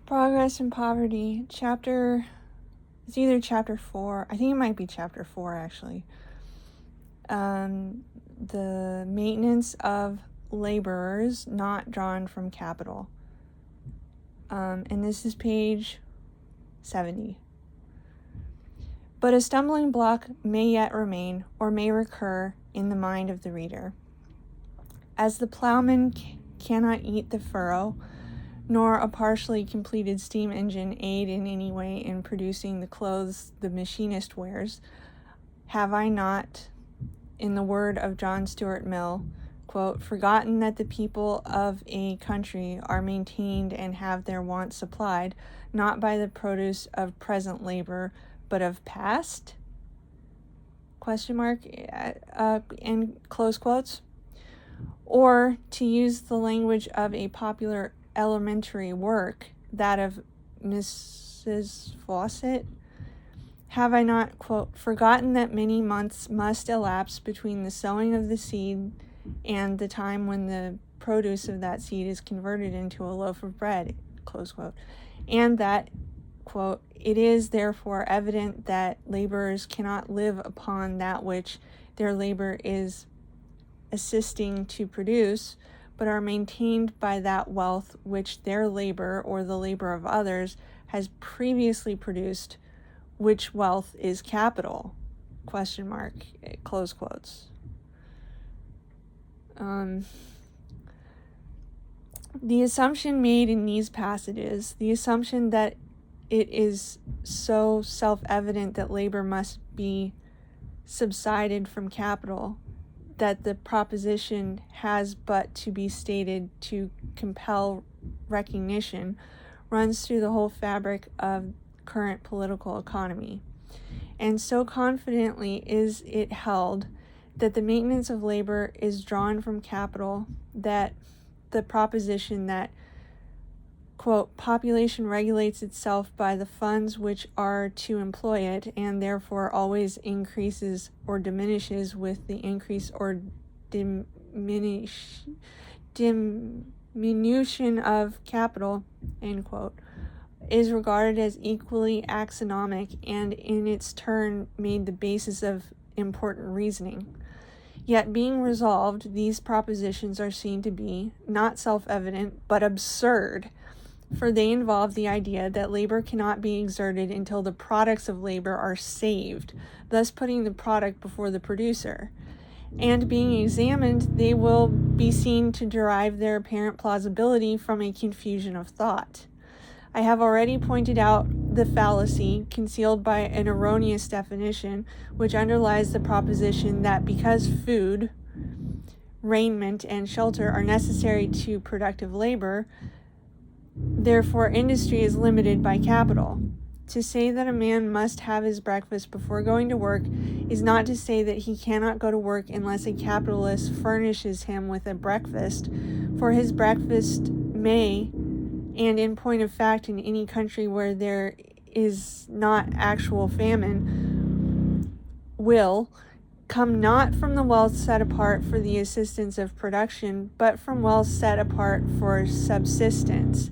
Progress and Poverty, it's either chapter 4, I think it might be chapter 4 actually. The maintenance of laborers not drawn from capital. And this is page 70. But a stumbling block may yet remain or may recur in the mind of the reader. As the plowman cannot eat the furrow, nor a partially completed steam engine aid in any way in producing the clothes the machinist wears, have I not, in the word of John Stuart Mill, quote, forgotten that the people of a country are maintained and have their wants supplied, not by the produce of present labor, but of past? Question mark, and close quotes. Or, to use the language of a popular elementary work, that of Mrs. Fawcett, have I not, quote, forgotten that many months must elapse between the sowing of the seed and the time when the produce of that seed is converted into a loaf of bread, close quote, and that, quote, it is therefore evident that laborers cannot live upon that which their labor is assisting to produce, but are maintained by that wealth which their labor or the labor of others has previously produced, which wealth is capital, question mark, close quotes. The assumption made in these passages, the assumption that it is so self-evident that labor must be subsided from capital, that the proposition has but to be stated to compel recognition, runs through the whole fabric of current political economy. And so confidently is it held that the maintenance of labor is drawn from capital that the proposition that, quote, population regulates itself by the funds which are to employ it, and therefore always increases or diminishes with the increase or diminution of capital, end quote, is regarded as equally axiomatic and in its turn made the basis of important reasoning. Yet being resolved, these propositions are seen to be not self-evident, but absurd, for they involve the idea that labor cannot be exerted until the products of labor are saved, thus putting the product before the producer. And being examined, they will be seen to derive their apparent plausibility from a confusion of thought. I have already pointed out the fallacy concealed by an erroneous definition, which underlies the proposition that because food, raiment, and shelter are necessary to productive labor, therefore industry is limited by capital. To say that a man must have his breakfast before going to work is not to say that he cannot go to work unless a capitalist furnishes him with a breakfast, for his breakfast may, and in point of fact in any country where there is not actual famine, will come not from the wealth set apart for the assistance of production, but from wealth set apart for subsistence.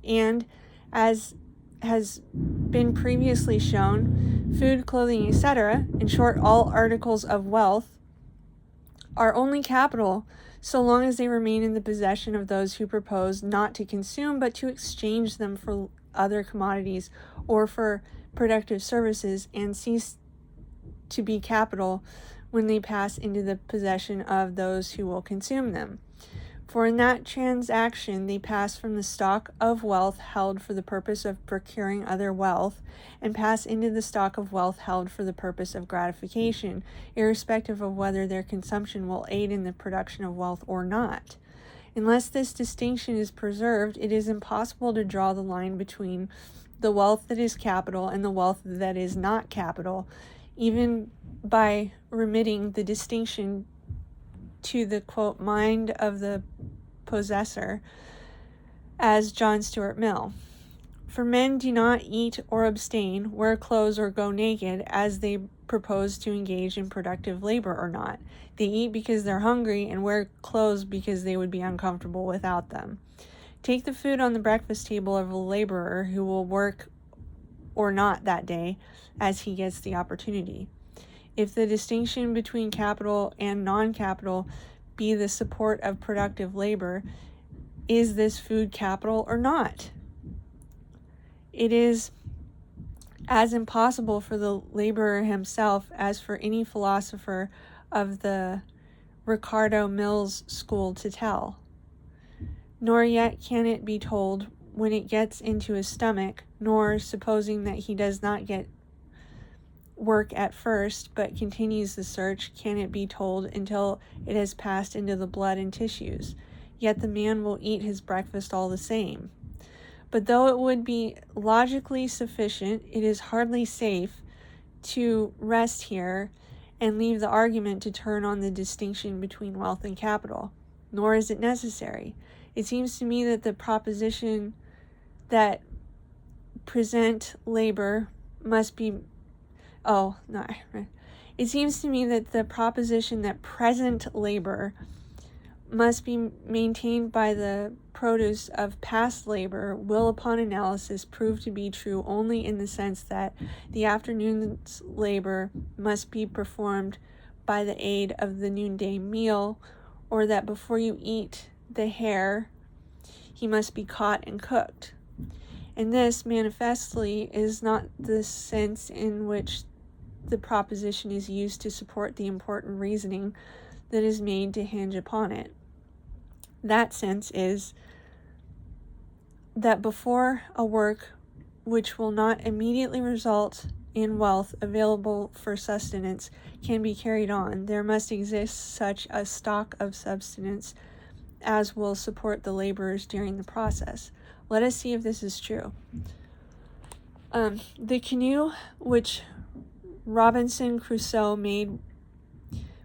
And as has been previously shown, food, clothing, etc., in short, all articles of wealth, are only capital so long as they remain in the possession of those who propose not to consume but to exchange them for other commodities or for productive services, and cease to be capital when they pass into the possession of those who will consume them. For in that transaction they pass from the stock of wealth held for the purpose of procuring other wealth, and pass into the stock of wealth held for the purpose of gratification, irrespective of whether their consumption will aid in the production of wealth or not. Unless this distinction is preserved, it is impossible to draw the line between the wealth that is capital and the wealth that is not capital, even by remitting the distinction to the, quote, mind of the possessor, as John Stuart Mill. For men do not eat or abstain, wear clothes or go naked, as they propose to engage in productive labor or not. They eat because they're hungry and wear clothes because they would be uncomfortable without them. Take the food on the breakfast table of a laborer who will work or not that day as he gets the opportunity. If the distinction between capital and non-capital be the support of productive labor, is this food capital or not? It is as impossible for the laborer himself as for any philosopher of the Ricardo Mills school to tell. Nor yet can it be told when it gets into his stomach, nor, supposing that he does not get work at first, but continues the search, can it be told until it has passed into the blood and tissues. Yet the man will eat his breakfast all the same. But though it would be logically sufficient, it is hardly safe to rest here and leave the argument to turn on the distinction between wealth and capital. Nor is it necessary. It seems to me that the proposition that present labor must be It seems to me that the proposition that present labor must be maintained by the produce of past labor will, upon analysis, prove to be true only in the sense that the afternoon's labor must be performed by the aid of the noonday meal, or that before you eat the hare, he must be caught and cooked. And this, manifestly, is not the sense in which the proposition is used to support the important reasoning that is made to hinge upon it. That sense is that before a work which will not immediately result in wealth available for sustenance can be carried on, there must exist such a stock of subsistence as will support the laborers during the process. Let us see if this is true. The canoe which Robinson Crusoe made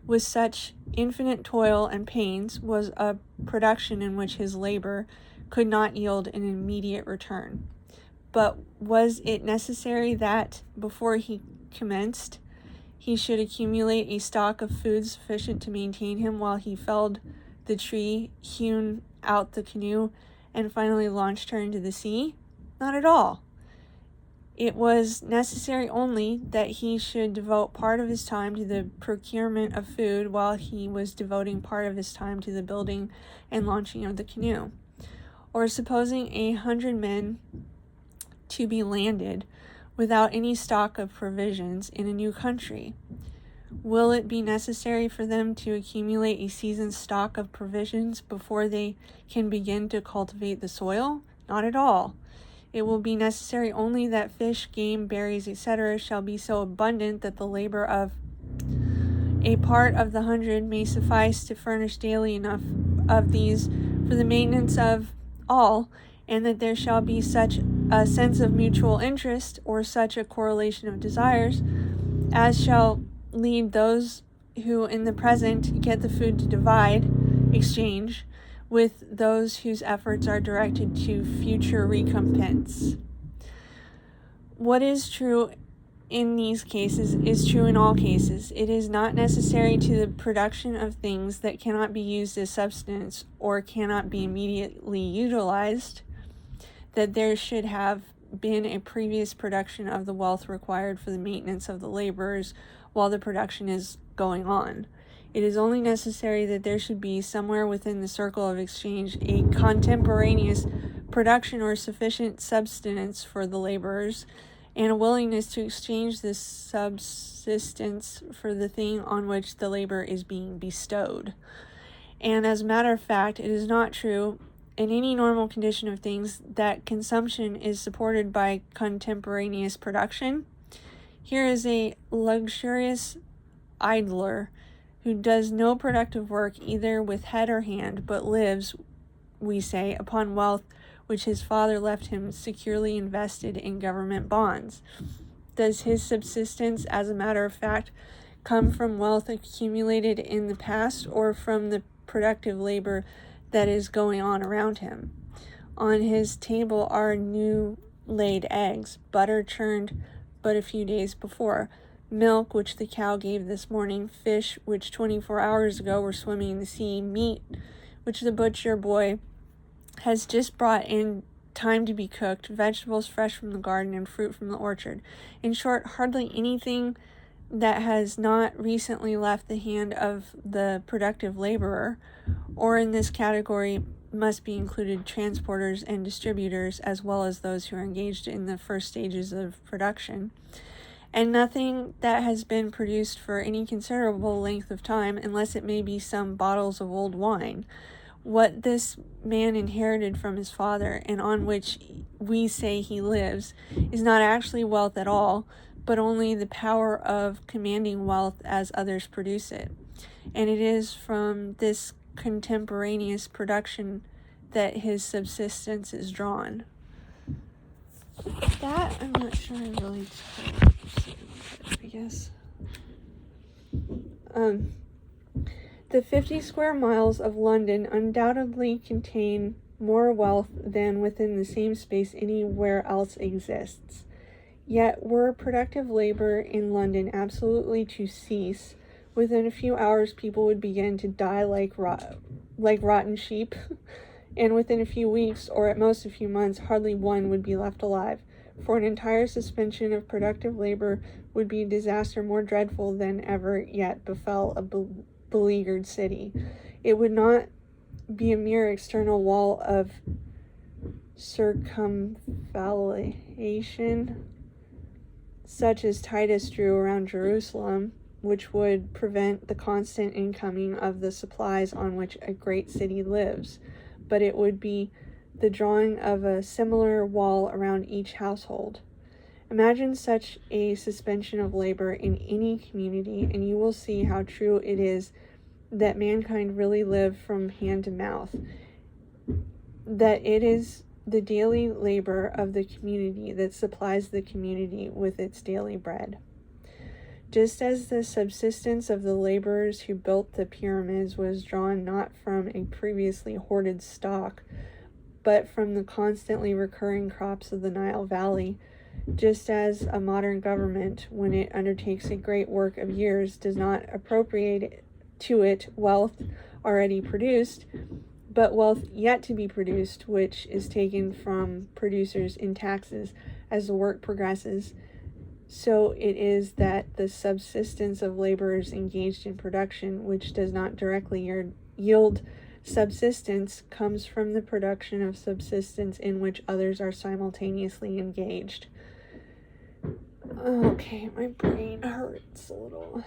with such infinite toil and pains was a production in which his labor could not yield an immediate return. But was it necessary that, before he commenced, he should accumulate a stock of food sufficient to maintain him while he felled the tree, hewn out the canoe, and finally launched her into the sea? Not at all. It was necessary only that he should devote part of his time to the procurement of food while he was devoting part of his time to the building and launching of the canoe. Or supposing 100 men to be landed without any stock of provisions in a new country, will it be necessary for them to accumulate a season's stock of provisions before they can begin to cultivate the soil? Not at all. It will be necessary only that fish, game, berries, etc. shall be so abundant that the labor of a part of the 100 may suffice to furnish daily enough of these for the maintenance of all, and that there shall be such a sense of mutual interest, or such a correlation of desires, as shall lead those who in the present get the food to divide, exchange, with those whose efforts are directed to future recompense. What is true in these cases is true in all cases. It is not necessary to the production of things that cannot be used as substance or cannot be immediately utilized that there should have been a previous production of the wealth required for the maintenance of the laborers while the production is going on. It is only necessary that there should be somewhere within the circle of exchange a contemporaneous production or sufficient subsistence for the laborers, and a willingness to exchange this subsistence for the thing on which the labor is being bestowed. And as a matter of fact, it is not true in any normal condition of things that consumption is supported by contemporaneous production. Here is a luxurious idler who does no productive work either with head or hand, but lives, we say, upon wealth which his father left him securely invested in government bonds. Does his subsistence, as a matter of fact, come from wealth accumulated in the past, or from the productive labor that is going on around him? On his table are new laid eggs, butter churned but a few days before, milk which the cow gave this morning, fish which 24 hours ago were swimming in the sea, meat which the butcher boy has just brought in time to be cooked, vegetables fresh from the garden, and fruit from the orchard. In short, hardly anything that has not recently left the hand of the productive laborer, or in this category must be included transporters and distributors, as well as those who are engaged in the first stages of production, and nothing that has been produced for any considerable length of time, unless it may be some bottles of old wine. What this man inherited from his father, and on which we say he lives, is not actually wealth at all, but only the power of commanding wealth as others produce it. And it is from this contemporaneous production that his subsistence is drawn. That I'm not sure I really I guess. The 50 square miles of London undoubtedly contain more wealth than within the same space anywhere else exists. Yet, were productive labor in London absolutely to cease, within a few hours people would begin to die like rotten sheep, and within a few weeks, or at most a few months, hardly one would be left alive. For an entire suspension of productive labor would be a disaster more dreadful than ever yet befell a beleaguered city. It would not be a mere external wall of circumvallation, such as Titus drew around Jerusalem, which would prevent the constant incoming of the supplies on which a great city lives, but it would be the drawing of a similar wall around each household. Imagine such a suspension of labor in any community, and you will see how true it is that mankind really live from hand to mouth, that it is the daily labor of the community that supplies the community with its daily bread. Just as the subsistence of the laborers who built the pyramids was drawn not from a previously hoarded stock, but from the constantly recurring crops of the Nile Valley, just as a modern government, when it undertakes a great work of years, does not appropriate to it wealth already produced, but wealth yet to be produced, which is taken from producers in taxes as the work progresses, so it is that the subsistence of laborers engaged in production, which does not directly yield subsistence, comes from the production of subsistence in which others are simultaneously engaged. Okay, my brain hurts a little.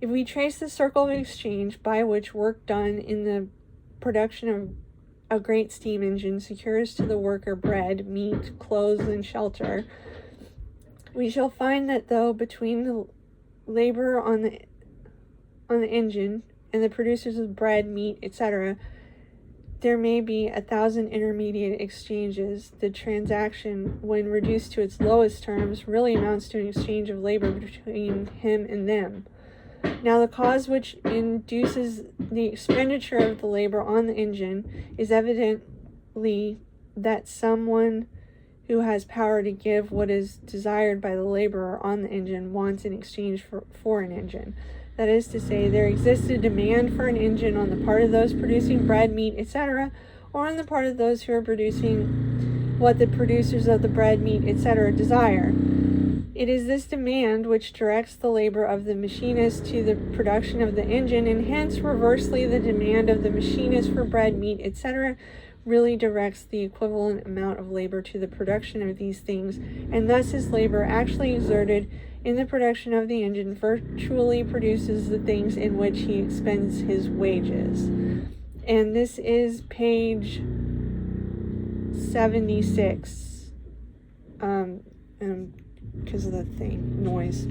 If we trace the circle of exchange by which work done in the production of a great steam engine secures to the worker bread, meat, clothes, and shelter, we shall find that though between the labor on the engine and the producers of bread, meat, etc., there may be 1,000 intermediate exchanges, the transaction, when reduced to its lowest terms, really amounts to an exchange of labor between him and them. Now, the cause which induces the expenditure of the labor on the engine is evidently that someone who has power to give what is desired by the laborer on the engine wants in exchange for an engine. That is to say, there exists a demand for an engine on the part of those producing bread, meat, etc., or on the part of those who are producing what the producers of the bread, meat, etc. desire. It is this demand which directs the labor of the machinist to the production of the engine, and hence, reversely, the demand of the machinist for bread, meat, etc. really directs the equivalent amount of labor to the production of these things, and thus his labor actually exerted in the production of the engine virtually produces the things in which he expends his wages. And this is page 76, because of the thing, noise.